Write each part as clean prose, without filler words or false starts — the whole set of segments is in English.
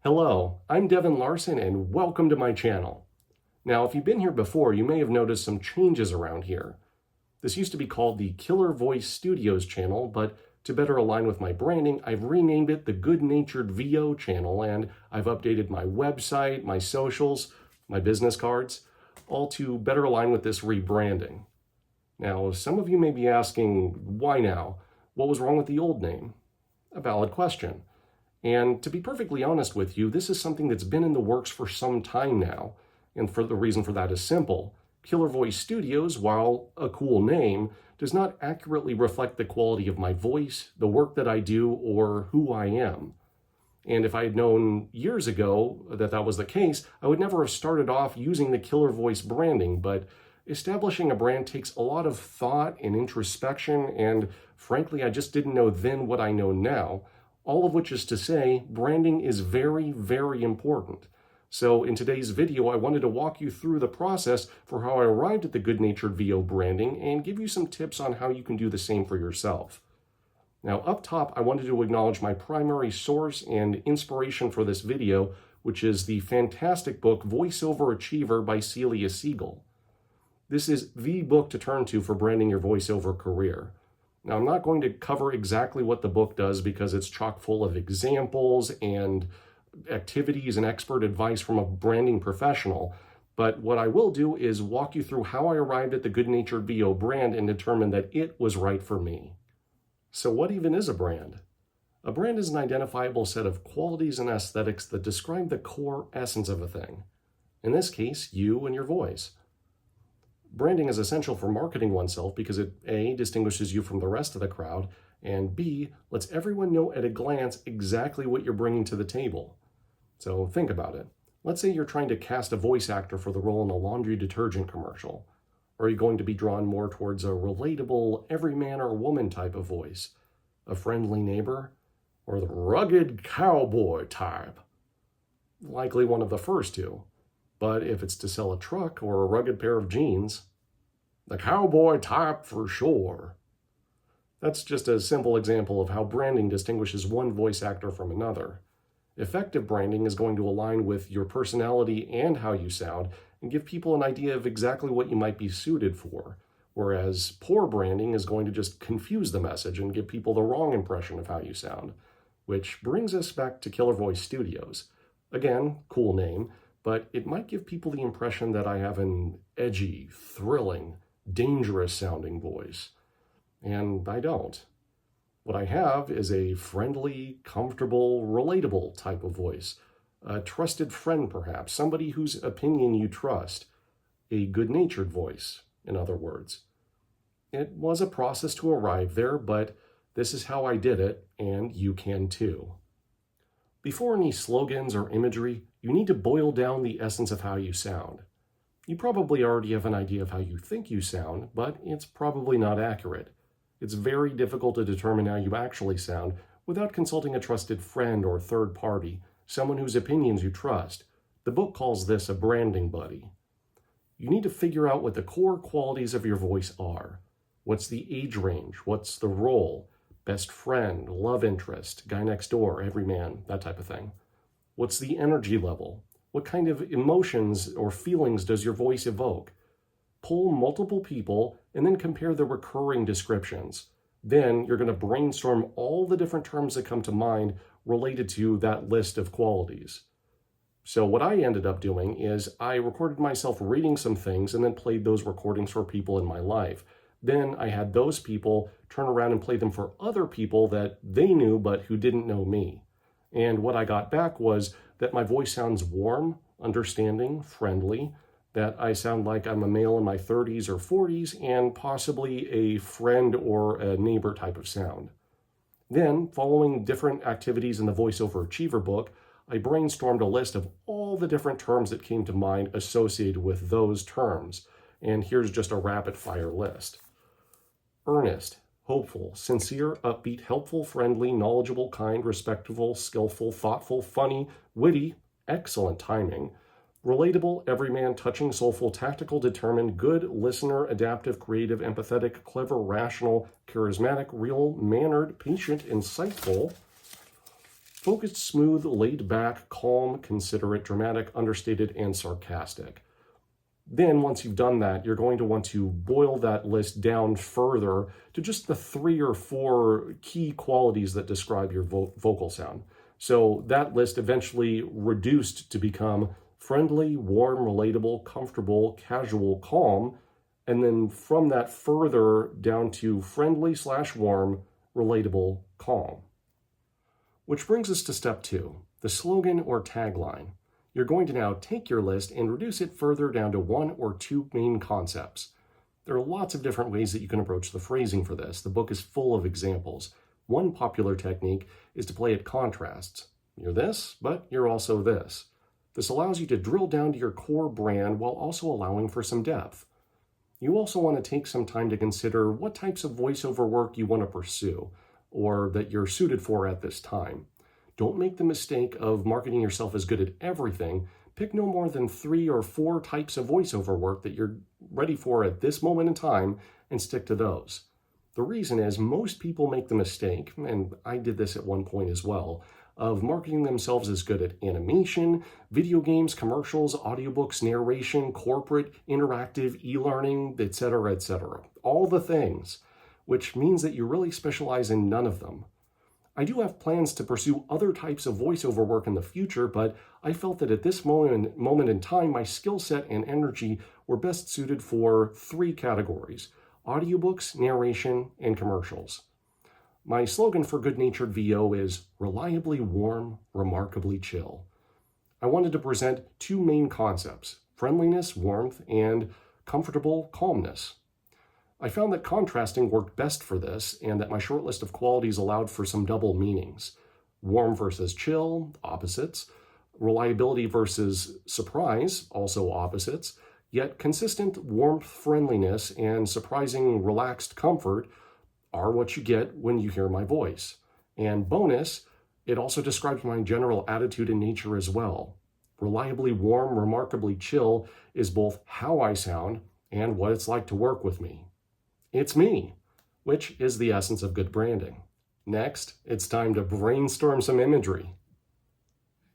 Hello, I'm Devin Larson and welcome to my channel. Now, if you've been here before, you may have noticed some changes around here. This used to be called the Killer Voice Studios channel, but to better align with my branding, I've renamed it the Good Natured VO channel, and I've updated my website, my socials, my business cards, all to better align with this rebranding. Now, some of you may be asking, why now? What was wrong with the old name? A valid question. And to be perfectly honest with you, this is something that's been in the works for some time now. And the reason for that is simple. Killer Voice Studios, while a cool name, does not accurately reflect the quality of my voice, the work that I do, or who I am. And if I had known years ago that that was the case, I would never have started off using the Killer Voice branding, but establishing a brand takes a lot of thought and introspection, and frankly, I just didn't know then what I know now. All of which is to say, branding is very, very important. So in today's video, I wanted to walk you through the process for how I arrived at the Good Natured VO branding and give you some tips on how you can do the same for yourself. Now, up top, I wanted to acknowledge my primary source and inspiration for this video, which is the fantastic book Voiceover Achiever by Celia Siegel. This is the book to turn to for branding your voiceover career. Now, I'm not going to cover exactly what the book does because it's chock full of examples and activities and expert advice from a branding professional. But what I will do is walk you through how I arrived at the Good Natured VO brand and determined that it was right for me. So what even is a brand? A brand is an identifiable set of qualities and aesthetics that describe the core essence of a thing. In this case, you and your voice. Branding is essential for marketing oneself because it A, distinguishes you from the rest of the crowd, and B, lets everyone know at a glance exactly what you're bringing to the table. So think about it. Let's say you're trying to cast a voice actor for the role in a laundry detergent commercial. Are you going to be drawn more towards a relatable, every man or woman type of voice? A friendly neighbor? Or the rugged cowboy type? Likely one of the first two. But if it's to sell a truck or a rugged pair of jeans, the cowboy type for sure. That's just a simple example of how branding distinguishes one voice actor from another. Effective branding is going to align with your personality and how you sound and give people an idea of exactly what you might be suited for, whereas poor branding is going to just confuse the message and give people the wrong impression of how you sound. Which brings us back to Killer Voice Studios. Again, cool name, but it might give people the impression that I have an edgy, thrilling, dangerous sounding voice. And I don't. What I have is a friendly, comfortable, relatable type of voice. A trusted friend, perhaps, somebody whose opinion you trust. A good-natured voice, in other words. It was a process to arrive there, but this is how I did it, and you can too. Before any slogans or imagery, you need to boil down the essence of how you sound. You probably already have an idea of how you think you sound, but it's probably not accurate. It's very difficult to determine how you actually sound without consulting a trusted friend or third party, someone whose opinions you trust. The book calls this a branding buddy. You need to figure out what the core qualities of your voice are. What's the age range? What's the role? Best friend, love interest, guy next door, everyman, that type of thing. What's the energy level? What kind of emotions or feelings does your voice evoke? Pull multiple people and then compare the recurring descriptions. Then you're going to brainstorm all the different terms that come to mind related to that list of qualities. So what I ended up doing is I recorded myself reading some things and then played those recordings for people in my life. Then I had those people turn around and play them for other people that they knew but who didn't know me. And what I got back was that my voice sounds warm, understanding, friendly, that I sound like I'm a male in my 30s or 40s, and possibly a friend or a neighbor type of sound. Then, following different activities in the Voiceover Achiever book, I brainstormed a list of all the different terms that came to mind associated with those terms. And here's just a rapid-fire list. Earnest, hopeful, sincere, upbeat, helpful, friendly, knowledgeable, kind, respectful, skillful, thoughtful, funny, witty, excellent timing, relatable, everyman, touching, soulful, tactical, determined, good, listener, adaptive, creative, empathetic, clever, rational, charismatic, real, mannered, patient, insightful, Focused, smooth, laid back, calm, considerate, dramatic, understated, and sarcastic. Then once you've done that, you're going to want to boil that list down further to just the 3 or 4 key qualities that describe your vocal sound. So that list eventually reduced to become friendly, warm, relatable, comfortable, casual, calm, and then from that further down to friendly/warm, relatable, calm. Which brings us to step 2, the slogan or tagline. You're going to now take your list and reduce it further down to 1 or 2 main concepts. There are lots of different ways that you can approach the phrasing for this. The book is full of examples. One popular technique is to play at contrasts. You're this, but you're also this. This allows you to drill down to your core brand while also allowing for some depth. You also want to take some time to consider what types of voiceover work you want to pursue, or that you're suited for at this time. Don't make the mistake of marketing yourself as good at everything. Pick no more than 3 or 4 types of voiceover work that you're ready for at this moment in time and stick to those. The reason is most people make the mistake, and I did this at one point as well, of marketing themselves as good at animation, video games, commercials, audiobooks, narration, corporate, interactive, e-learning, etc., etc. All the things, which means that you really specialize in none of them. I do have plans to pursue other types of voiceover work in the future, but I felt that at this moment in time, my skill set and energy were best suited for 3 categories: audiobooks, narration, and commercials. My slogan for Good-Natured VO is reliably warm, remarkably chill. I wanted to present 2 main concepts: friendliness, warmth, and comfortable calmness. I found that contrasting worked best for this, and that my short list of qualities allowed for some double meanings. Warm versus chill, opposites. Reliability versus surprise, also opposites. Yet consistent warmth, friendliness, and surprising relaxed comfort are what you get when you hear my voice. And bonus, it also describes my general attitude and nature as well. Reliably warm, remarkably chill is both how I sound and what it's like to work with me. It's me, which is the essence of good branding. Next, it's time to brainstorm some imagery.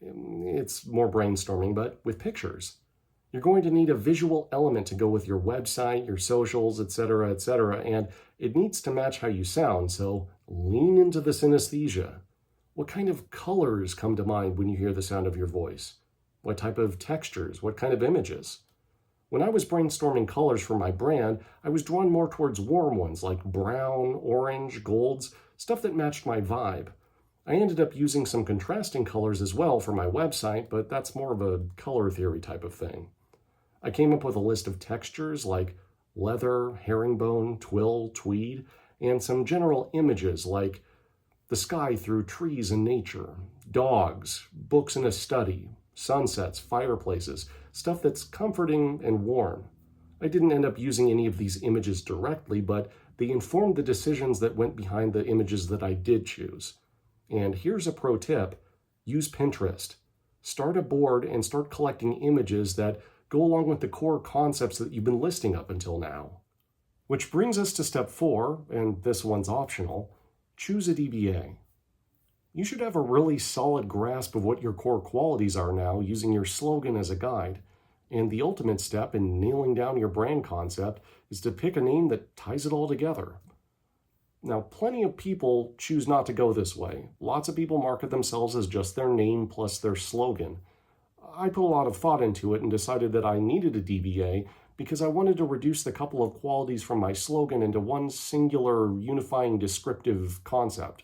It's more brainstorming, but with pictures. You're going to need a visual element to go with your website, your socials, etc., and it needs to match how you sound, so lean into the synesthesia. What kind of colors come to mind when you hear the sound of your voice? What type of textures? What kind of images? When I was brainstorming colors for my brand, I was drawn more towards warm ones like brown, orange, golds, stuff that matched my vibe. I ended up using some contrasting colors as well for my website, but that's more of a color theory type of thing. I came up with a list of textures like leather, herringbone, twill, tweed, and some general images like the sky through trees and nature, dogs, books in a study, sunsets, fireplaces, stuff that's comforting and warm. I didn't end up using any of these images directly, but they informed the decisions that went behind the images that I did choose. And here's a pro tip: use Pinterest. Start a board and start collecting images that go along with the core concepts that you've been listing up until now. Which brings us to step 4, and this one's optional: choose a DBA. You should have a really solid grasp of what your core qualities are now using your slogan as a guide. And the ultimate step in nailing down your brand concept is to pick a name that ties it all together. Now, plenty of people choose not to go this way. Lots of people market themselves as just their name plus their slogan. I put a lot of thought into it and decided that I needed a DBA because I wanted to reduce the couple of qualities from my slogan into one singular, unifying, descriptive concept.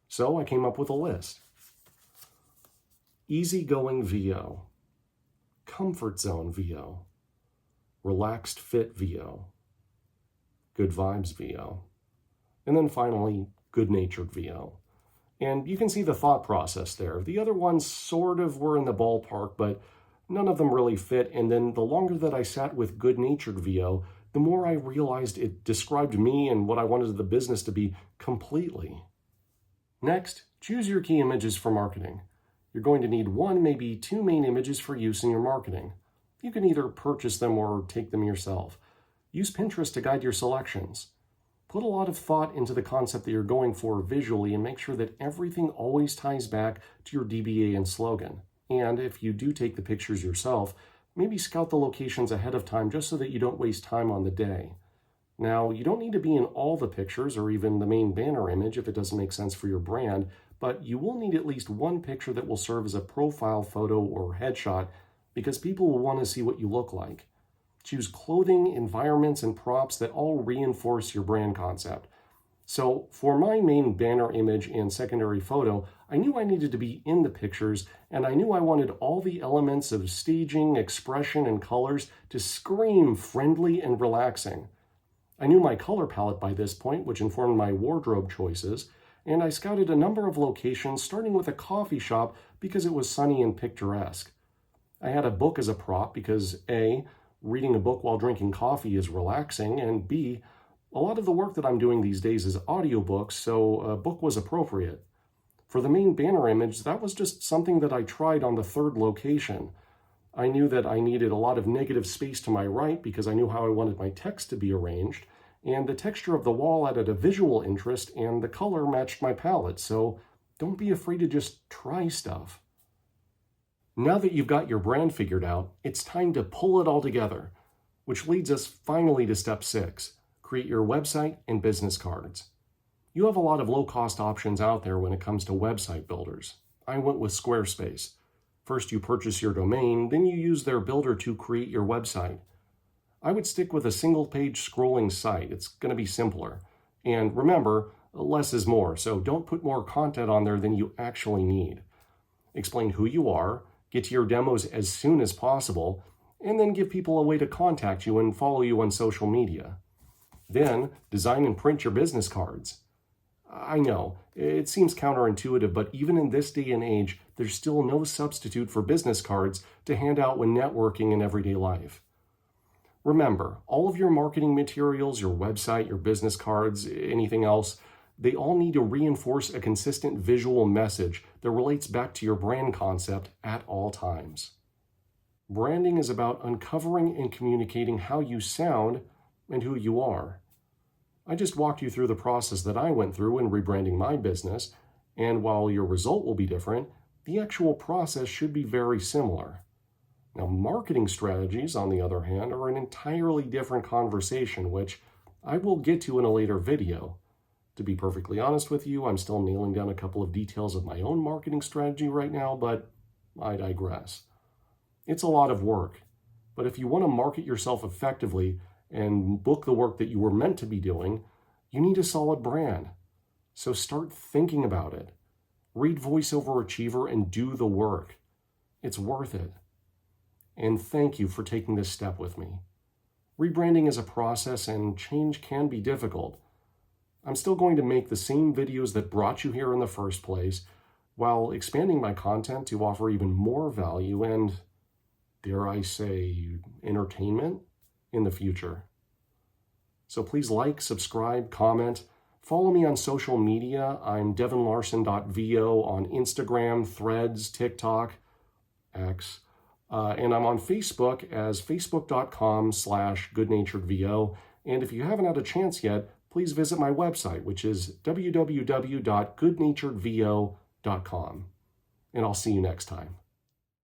So I came up with a list. Easygoing VO, comfort zone VO, relaxed fit VO, good vibes VO, and then finally, good-natured VO. And you can see the thought process there. The other ones sort of were in the ballpark, but none of them really fit. And then the longer that I sat with good-natured VO, the more I realized it described me and what I wanted the business to be completely. Next, choose your key images for marketing. You're going to need 1, maybe 2 main images for use in your marketing. You can either purchase them or take them yourself. Use Pinterest to guide your selections. Put a lot of thought into the concept that you're going for visually and make sure that everything always ties back to your DBA and slogan. And if you do take the pictures yourself, maybe scout the locations ahead of time just so that you don't waste time on the day. Now, you don't need to be in all the pictures or even the main banner image if it doesn't make sense for your brand, but you will need at least one picture that will serve as a profile photo or headshot because people will want to see what you look like. Choose clothing, environments, and props that all reinforce your brand concept. So for my main banner image and secondary photo, I knew I needed to be in the pictures, and I knew I wanted all the elements of staging, expression, and colors to scream friendly and relaxing. I knew my color palette by this point, which informed my wardrobe choices, and I scouted a number of locations, starting with a coffee shop because it was sunny and picturesque. I had a book as a prop because A, reading a book while drinking coffee is relaxing, and B, a lot of the work that I'm doing these days is audiobooks, so a book was appropriate. For the main banner image, that was just something that I tried on the third location. I knew that I needed a lot of negative space to my right because I knew how I wanted my text to be arranged, and the texture of the wall added a visual interest, and the color matched my palette, so don't be afraid to just try stuff. Now that you've got your brand figured out, it's time to pull it all together, which leads us finally to step 6, create your website and business cards. You have a lot of low-cost options out there when it comes to website builders. I went with Squarespace. First you purchase your domain, then you use their builder to create your website. I would stick with a single-page scrolling site. It's going to be simpler. And remember, less is more, so don't put more content on there than you actually need. Explain who you are, get to your demos as soon as possible, and then give people a way to contact you and follow you on social media. Then, design and print your business cards. I know, it seems counterintuitive, but even in this day and age, there's still no substitute for business cards to hand out when networking in everyday life. Remember, all of your marketing materials, your website, your business cards, anything else, they all need to reinforce a consistent visual message that relates back to your brand concept at all times. Branding is about uncovering and communicating how you sound and who you are. I just walked you through the process that I went through in rebranding my business, and while your result will be different, the actual process should be very similar. Now, marketing strategies, on the other hand, are an entirely different conversation, which I will get to in a later video. To be perfectly honest with you, I'm still nailing down a couple of details of my own marketing strategy right now, but I digress. It's a lot of work, but if you want to market yourself effectively and book the work that you were meant to be doing, you need a solid brand. So start thinking about it. Read Voiceover Achiever and do the work. It's worth it. And thank you for taking this step with me. Rebranding is a process and change can be difficult. I'm still going to make the same videos that brought you here in the first place, while expanding my content to offer even more value and, dare I say, entertainment in the future. So please like, subscribe, comment, follow me on social media. I'm devinlarson.vo on Instagram, Threads, TikTok, X, and I'm on Facebook as facebook.com/goodnaturedvo. And if you haven't had a chance yet, please visit my website, which is www.goodnaturedvo.com. And I'll see you next time.